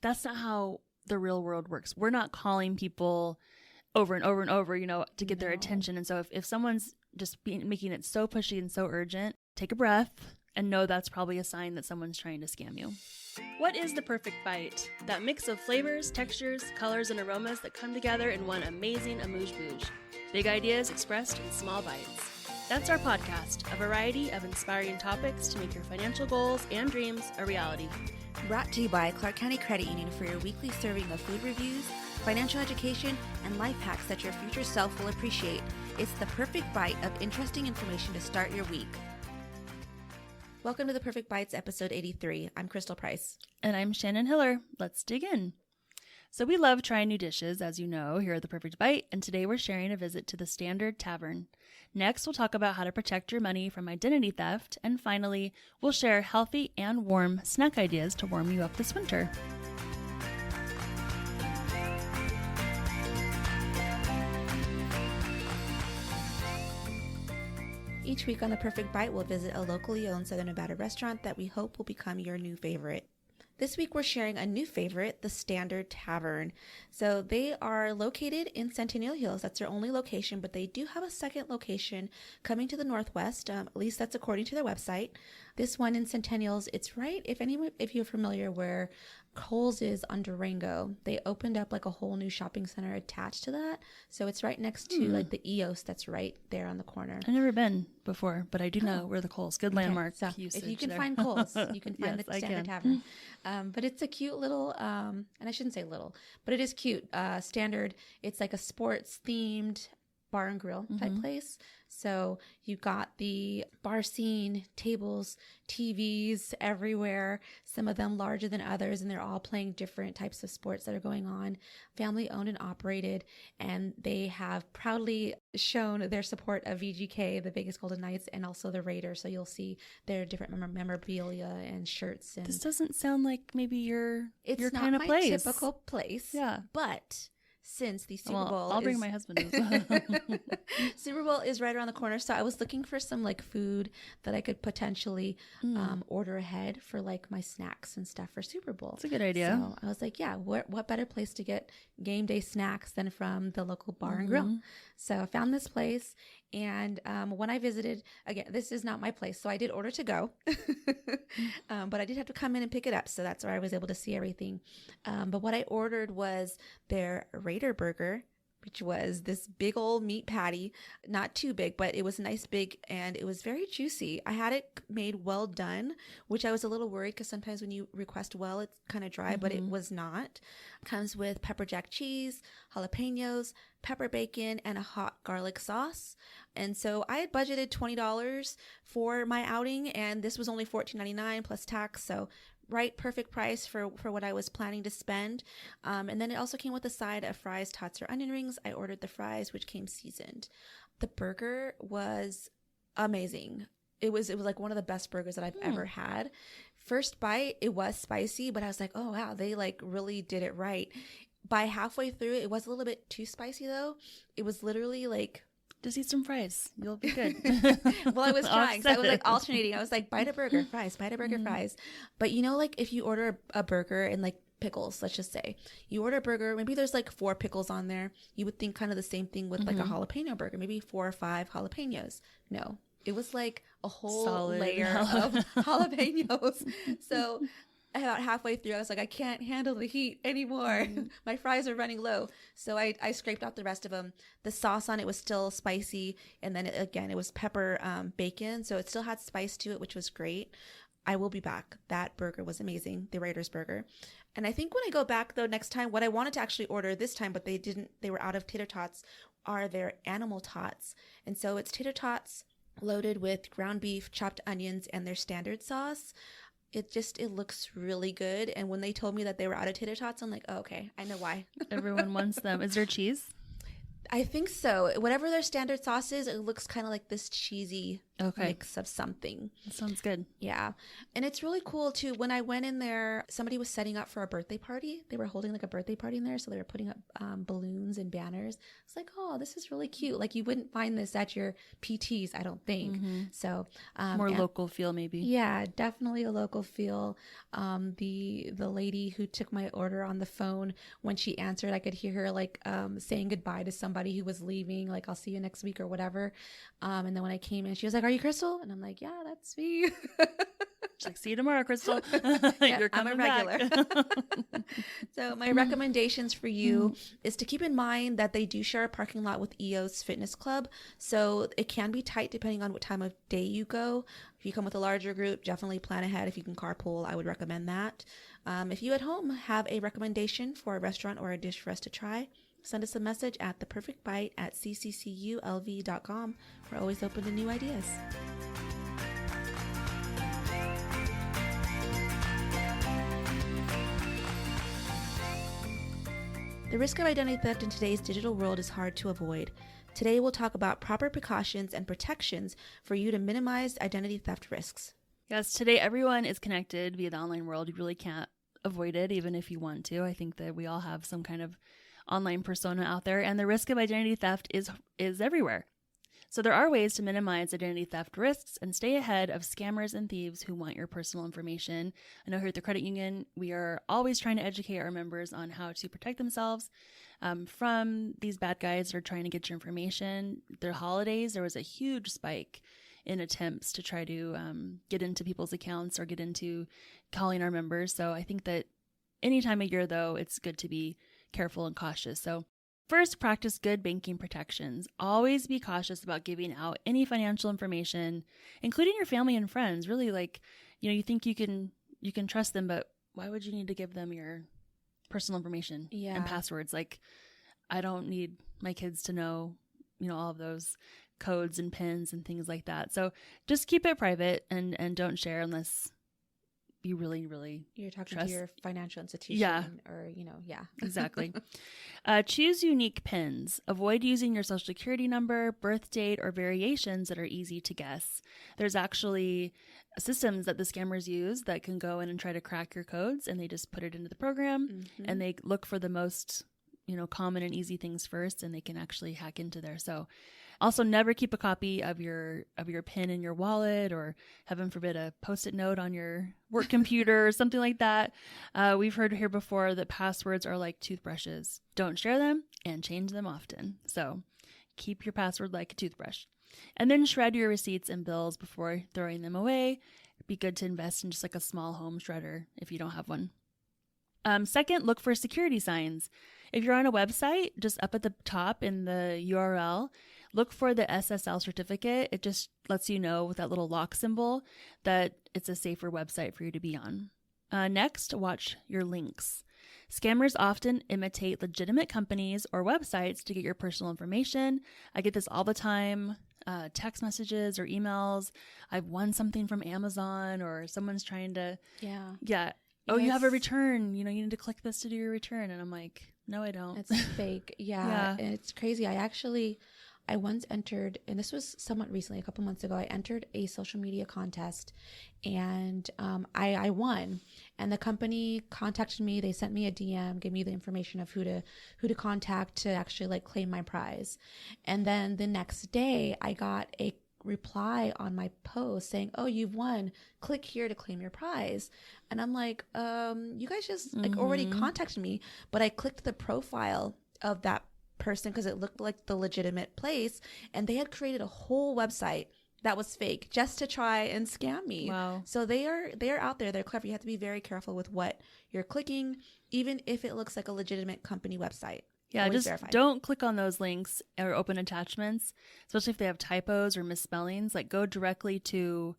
that's not how the real world works. We're not calling people over and over and over, to get their attention. And so if someone's just making it so pushy and so urgent, take a breath and know that's probably a sign that someone's trying to scam you. What is the perfect bite? That mix of flavors, textures, colors, and aromas that come together in one amazing amuse-bouche. Big ideas expressed in small bites. That's our podcast, a variety of inspiring topics to make your financial goals and dreams a reality. Brought to you by Clark County Credit Union for your weekly serving of food reviews, financial education, and life hacks that your future self will appreciate. It's the perfect bite of interesting information to start your week. Welcome to the Perfect Bites, episode 83. I'm Crystal Price. And I'm Shannon Hiller. Let's dig in. So we love trying new dishes, as you know, here at The Perfect Bite, and today we're sharing a visit to the Standard Tavern. Next, we'll talk about how to protect your money from identity theft, and finally, we'll share healthy and warm snack ideas to warm you up this winter. Each week on The Perfect Bite, we'll visit a locally owned Southern Nevada restaurant that we hope will become your new favorite. This week, we're sharing a new favorite, the Standard Tavern. So they are located in Centennial Hills. That's their only location, but they do have a second location coming to the Northwest. At least that's according to their website. This one in Centennials, it's right, if you're familiar where Kohl's is on Durango, they opened up like a whole new shopping center attached to that. So it's right next to like the EOS that's right there on the corner. I've never been before, but I do know where the Kohl's. Good landmark So usage if you can there. find Kohl's, you can find Yes, the I Standard can. Tavern. But it's a cute little, and I shouldn't say little, but it is cute. Standard, it's like a sports themed bar and grill type place. So you got the bar scene, tables, TVs everywhere, some of them larger than others, and they're all playing different types of sports that are going on. Family owned and operated, and they have proudly shown their support of VGK, the Vegas Golden Knights, and also the Raiders. So you'll see their different memorabilia and shirts. And This doesn't sound like maybe your it's not kind of my place. typical place. Yeah. But since the Super Bowl I'll is, bring my husband as well. Super Bowl is right around the corner, so I was looking for some like food that I could potentially order ahead for like my snacks and stuff for Super Bowl. That's a good idea. So I was like, yeah, what better place to get game day snacks than from the local bar and grill? So I found this place, and when I visited, again, this is not my place, so I did order to go, but I did have to come in and pick it up, so that's where I was able to see everything. But what I ordered was their Raider burger, which was this big old meat patty, not too big, but it was nice big, and it was very juicy. I had it made well done, which I was a little worried because sometimes when you request well, it's kind of dry, but it was not. Comes with pepper jack cheese, jalapenos, pepper bacon, and a hot garlic sauce. And so I had budgeted $20 for my outing, and this was only $14.99 plus tax. So right, perfect price for what I was planning to spend. And then it also came with a side of fries, tots, or onion rings. I ordered the fries, which came seasoned. The burger was amazing. It was like one of the best burgers that I've ever had. First bite, it was spicy, but I was like, oh wow, they like really did it right. By halfway through, it was a little bit too spicy though. It was literally like, Just eat some fries. You'll be good. well, I was trying. So I was like Offset it. alternating. I was like, bite a burger, fries, bite a burger, fries. But you know, like if you order a burger and like pickles, let's just say you order a burger, maybe there's like 4 pickles on there. You would think kind of the same thing with like a jalapeno burger, maybe 4 or 5 jalapenos. No, it was like a whole Solid layer of jalapenos. So about halfway through, I was like, I can't handle the heat anymore. My fries are running low. So I scraped out the rest of them. The sauce on it was still spicy. And then it was pepper bacon. So it still had spice to it, which was great. I will be back. That burger was amazing. The Raiders burger. And I think when I go back though, next time, what I wanted to actually order this time, but they were out of tater tots, are their animal tots. And so it's tater tots loaded with ground beef, chopped onions, and their standard sauce. It looks really good. And when they told me that they were out of tater tots, I'm like, oh, okay, I know why. Everyone wants them. Is there cheese? I think so. Whatever their standard sauce is, it looks kind of like this cheesy mix of something. That sounds good. Yeah. And it's really cool too. When I went in there, somebody was setting up for a birthday party. They were holding like a birthday party in there. So they were putting up balloons and banners. It's like, oh, this is really cute. Like you wouldn't find this at your PTs, I don't think. So more local feel maybe. Yeah, definitely a local feel. The lady who took my order on the phone, when she answered, I could hear her like saying goodbye to somebody who was leaving, like I'll see you next week or whatever. And then when I came in, she was like, "Are you Crystal?" And I'm like, "Yeah, that's me." She's like, "See you tomorrow, Crystal." Yeah, You're coming I'm a regular. So my recommendations for you is to keep in mind that they do share a parking lot with EOS Fitness Club. So it can be tight depending on what time of day you go. If you come with a larger group, definitely plan ahead. If you can carpool, I would recommend that. If you at home have a recommendation for a restaurant or a dish for us to try, send us a message at theperfectbite@ccculv.com. We're always open to new ideas. The risk of identity theft in today's digital world is hard to avoid. Today we'll talk about proper precautions and protections for you to minimize identity theft risks. Yes, today everyone is connected via the online world. You really can't avoid it, even if you want to. I think that we all have some kind of online persona out there, and the risk of identity theft is everywhere. So there are ways to minimize identity theft risks and stay ahead of scammers and thieves who want your personal information. I know here at the credit union, we are always trying to educate our members on how to protect themselves from these bad guys that are trying to get your information. The holidays, there was a huge spike in attempts to try to get into people's accounts or get into calling our members. So I think that any time of year, though, it's good to be careful and cautious. So first, practice good banking protections. Always be cautious about giving out any financial information, including your family and friends. Really, like, you think you can trust them, but why would you need to give them your personal information and passwords? Like, I don't need my kids to know, all of those codes and pins and things like that. So just keep it private and don't share unless you really, really you're talking trust. to your financial institution. Yeah. Or, Exactly. Choose unique pins. Avoid using your social security number, birth date, or variations that are easy to guess. There's actually systems that the scammers use that can go in and try to crack your codes, and they just put it into the program and they look for the most, common and easy things first, and they can actually hack into there. So also, never keep a copy of your PIN in your wallet, or heaven forbid a Post-it note on your work computer or something like that. We've heard here before that passwords are like toothbrushes. Don't share them and change them often. So keep your password like a toothbrush. And then shred your receipts and bills before throwing them away. It'd be good to invest in just like a small home shredder if you don't have one. Second, look for security signs. If you're on a website, just up at the top in the URL, look for the SSL certificate. It just lets you know with that little lock symbol that it's a safer website for you to be on. Next, watch your links. Scammers often imitate legitimate companies or websites to get your personal information. I get this all the time, text messages or emails. I've won something from Amazon, or someone's trying to... Yeah. Oh, you have a return. You need to click this to do your return. And I'm like, no, I don't. It's fake. Yeah. And it's crazy. I once entered, and this was somewhat recently, a couple months ago, I entered a social media contest, and I won. And the company contacted me. They sent me a DM, gave me the information of who to contact to actually like claim my prize. And then the next day, I got a reply on my post saying, "Oh, you've won. Click here to claim your prize." And I'm like, you guys just like already contacted me, but I clicked the profile of that person because it looked like the legitimate place, and they had created a whole website that was fake just to try and scam me. Wow. So they are out there. They're clever. You have to be very careful with what you're clicking, even if it looks like a legitimate company website. Yeah, Always just verified. Don't click on those links or open attachments, especially if they have typos or misspellings. Like, go directly to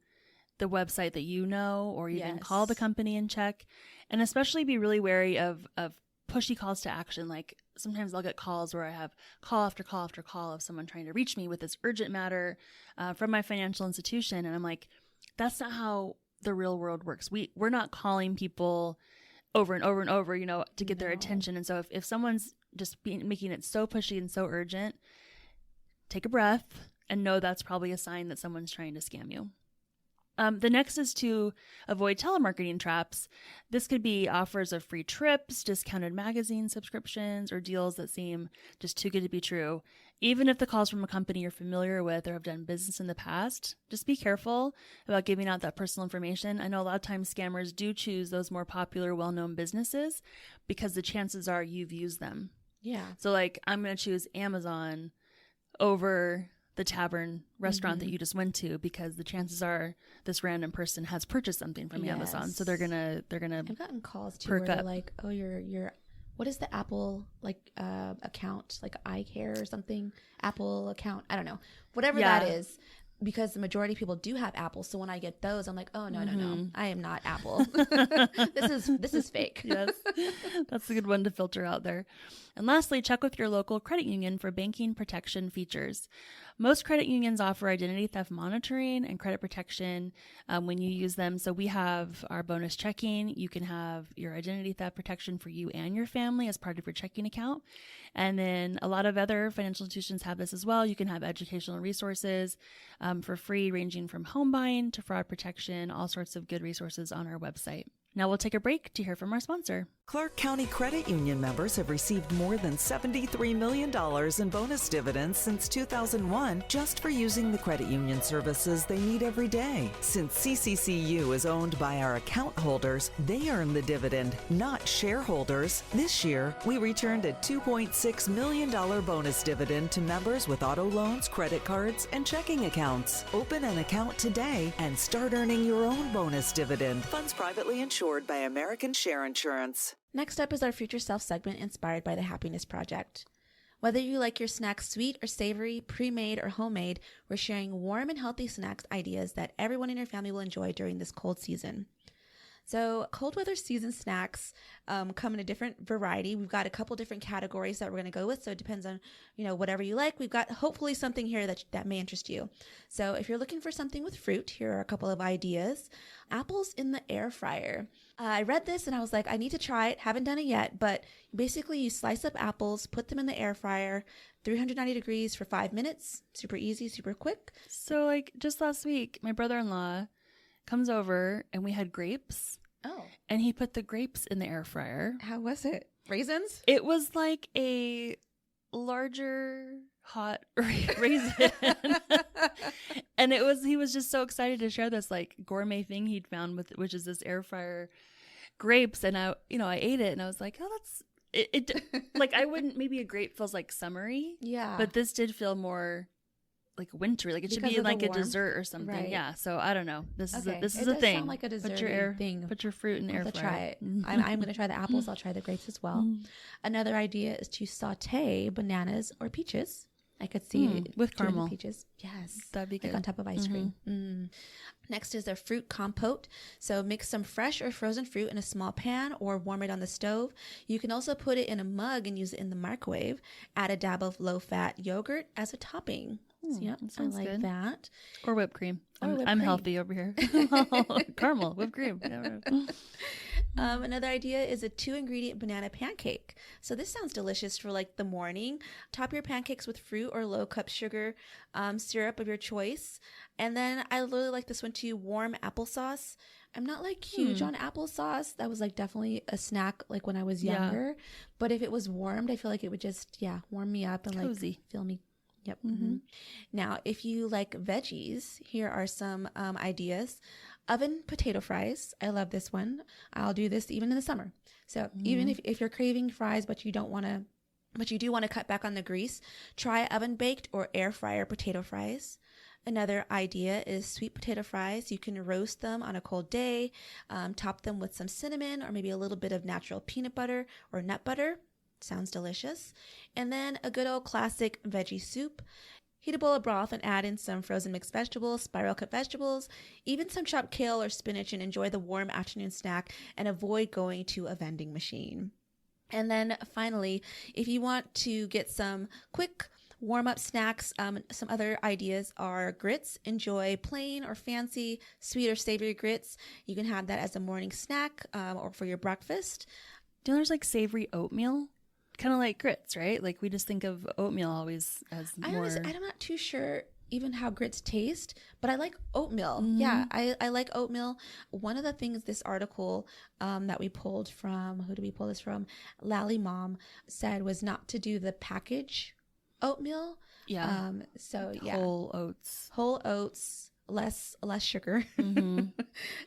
the website that you know, or even call the company and check. And especially be really wary of pushy calls to action. Like, sometimes I'll get calls where I have call after call after call of someone trying to reach me with this urgent matter from my financial institution. And I'm like, that's not how the real world works. We're not calling people over and over and over, to get their attention. And so if someone's just making it so pushy and so urgent, take a breath, and know that's probably a sign that someone's trying to scam you. The next is to avoid telemarketing traps. This could be offers of free trips, discounted magazine subscriptions, or deals that seem just too good to be true. Even if the call's from a company you're familiar with or have done business in the past, just be careful about giving out that personal information. I know a lot of times scammers do choose those more popular, well-known businesses because the chances are you've used them. Yeah. So like, I'm going to choose Amazon over the tavern restaurant that you just went to because the chances are this random person has purchased something from Amazon. So they're gonna I've gotten calls too where they're like, oh, your what is the Apple like account, like iCare or something, Apple account, I don't know, whatever that is. Because the majority of people do have Apple, so when I get those, I'm like, oh no, I am not Apple. This is fake. Yes, that's a good one to filter out there. And lastly, check with your local credit union for banking protection features. Most credit unions offer identity theft monitoring and credit protection when you use them. So we have our bonus checking. You can have your identity theft protection for you and your family as part of your checking account. And then a lot of other financial institutions have this as well. You can have educational resources for free, ranging from home buying to fraud protection, all sorts of good resources on our website. Now we'll take a break to hear from our sponsor. Clark County Credit Union members have received more than $73 million in bonus dividends since 2001 just for using the credit union services they need every day. Since CCCU is owned by our account holders, they earn the dividend, not shareholders. This year, we returned a $2.6 million bonus dividend to members with auto loans, credit cards, and checking accounts. Open an account today and start earning your own bonus dividend. Funds privately insured by American Share Insurance. Next up is our Future Self segment inspired by the Happiness Project. Whether you like your snacks sweet or savory, pre-made or homemade, we're sharing warm and healthy snacks ideas that everyone in your family will enjoy during this cold season. So cold weather season snacks come in a different variety. We've got a couple different categories that we're going to go with. So it depends on, whatever you like. We've got hopefully something here that may interest you. So if you're looking for something with fruit, here are a couple of ideas. Apples in the air fryer. I read this and I was like, I need to try it. Haven't done it yet, but basically you slice up apples, put them in the air fryer, 390 degrees for 5 minutes. Super easy, super quick. So like just last week, my brother-in-law comes over and we had grapes. Oh. And he put the grapes in the air fryer. How was it? Raisins? It was like a larger hot raisin. And he was just so excited to share this like gourmet thing he'd found which is this air fryer grapes. And I ate it and I was like, oh, that's it. Like I wouldn't, maybe a grape feels like summery. Yeah. But this did feel more like wintry, like it should be like a dessert or something. Right. Yeah. So I don't know. This is a thing. Sound like a dessert thing. Put your fruit in the air fryer. Try it. I'm going to try the apples. I'll try the grapes as well. Another idea is to saute bananas or peaches. I could see with caramel peaches. Yes, that'd be good. Like on top of ice cream. Next is a fruit compote. So mix some fresh or frozen fruit in a small pan or warm it on the stove. You can also put it in a mug and use it in the microwave. Add a dab of low-fat yogurt as a topping. So, yeah, I like good. That. Or whipped cream. I'm healthy over here. Caramel, whipped cream. Another idea is a 2-ingredient banana pancake. So this sounds delicious for like the morning. Top your pancakes with fruit or low-cup sugar syrup of your choice. And then I really like this one too, warm applesauce. I'm not like huge on applesauce. That was like definitely a snack like when I was younger. Yeah. But if it was warmed, I feel like it would just, warm me up and cozy. Like feel me. Yep. Now, if you like veggies, here are some ideas. Oven potato fries. I love this one. I'll do this even in the summer. So even if you're craving fries, but you do want to cut back on the grease, try oven baked or air fryer potato fries. Another idea is sweet potato fries. You can roast them on a cold day, top them with some cinnamon or maybe a little bit of natural peanut butter or nut butter. Sounds delicious. And then a good old classic veggie soup. Heat a bowl of broth and add in some frozen mixed vegetables, spiral cut vegetables, even some chopped kale or spinach, and enjoy the warm afternoon snack and avoid going to a vending machine. And then finally, if you want to get some quick warm-up snacks, some other ideas are grits. Enjoy plain or fancy, sweet or savory grits. You can have that as a morning snack or for your breakfast. Do you know there's like savory oatmeal? Kind of like grits, right? Like we just think of oatmeal always as more. I'm not too sure even how grits taste, but I like oatmeal. Mm-hmm. Yeah, I like oatmeal. One of the things this article that we pulled from, who did we pull this from? Lally Mom said was not to do the package oatmeal. Yeah. So yeah. Whole oats. Whole oats, less sugar. Mm-hmm.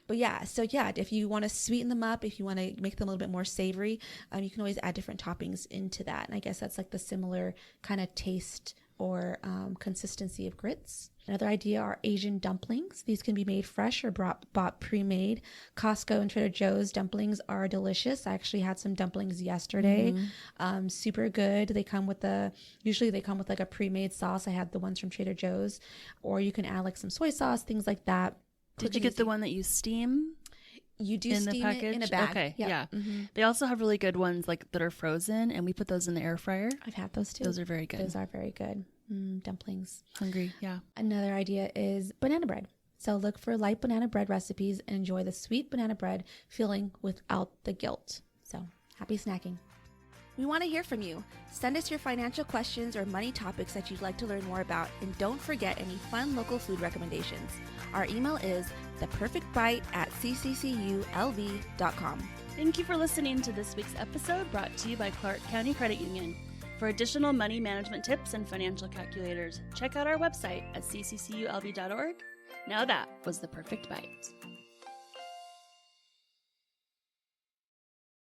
But yeah, so yeah, if you want to sweeten them up, if you want to make them a little bit more savory, you can always add different toppings into that. And I guess that's like the similar kind of taste or consistency of grits. Another idea are Asian dumplings. These can be made fresh or bought pre-made. Costco and Trader Joe's dumplings are delicious. I actually had some dumplings yesterday. Super good. Usually they come with like a pre-made sauce. I had the ones from Trader Joe's, or you can add like some soy sauce, things like that. Did you get the one that you steam? You do in steam the package? it in a bag. Okay, Yep. yeah. Mm-hmm. They also have really good ones like that are frozen, and we put those in the air fryer. I've had those too. Those are very good. Those are very good. Dumplings. Hungry, yeah. Another idea is banana bread. So look for light banana bread recipes and enjoy the sweet banana bread filling without the guilt. So happy snacking. We want to hear from you. Send us your financial questions or money topics that you'd like to learn more about, and don't forget any fun local food recommendations. Our email is theperfectbite@ccculv.com. Thank you for listening to this week's episode, brought to you by Clark County Credit Union. For additional money management tips and financial calculators, check out our website at ccculv.org. Now that was the perfect bite.